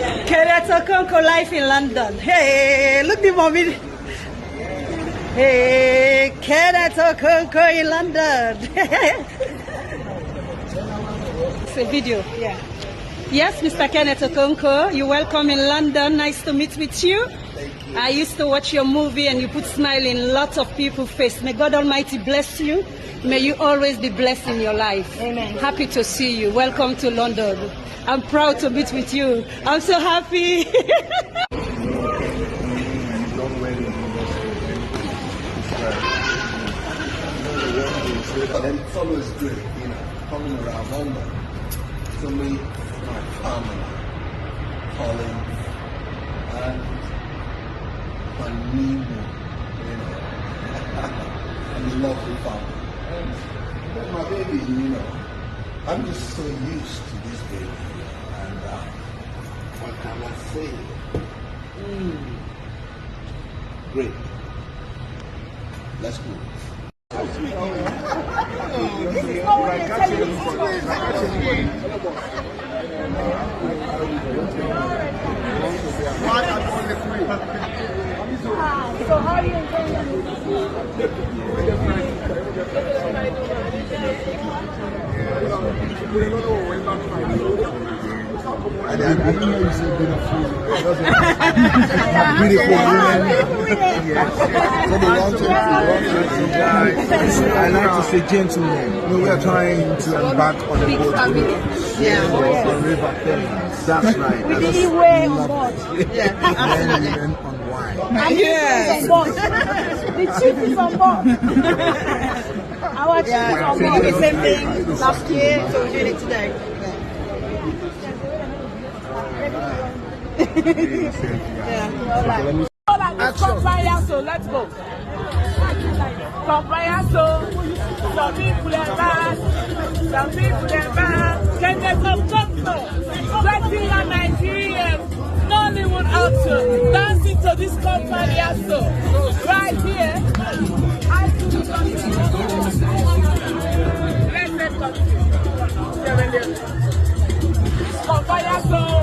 Kenneth Okonkwo life in London. Hey, look the mommy. Hey, Kenneth Okonkwo in London. It's a video, yeah. Yes, Mr. Kenneth Okonkwo, you're welcome in London. Nice to meet with you. I used to watch your movie and you put smile in lots of people's face. May God Almighty bless you. May you always be blessed in your life. Amen. Happy to see you. Welcome to London. I'm proud to meet with you. I'm so happy. And it's always good, you know, coming around London to meet my family, colleagues, and my neighbor, you know, and the lovely family. And my baby, you know, I'm just so used to this baby, and what can I say? Great. Let's go. So how are you enjoying I didn't know you said beautiful. Beautiful women. I like to say gentlemen. No, we are trying to embark on a boat. On the river Thames. That's right. with the E-way on board? And then on wine. Yes. The chief is on board. Our chief is on board. The same thing last year, so we're doing it today. So let's go. Compliance, some people are bad, some people are bad. Kenneth Okonkwo, 21 Nigerians, Nollywood actor, dancing to this compliance right here. Let's continue. Compliance.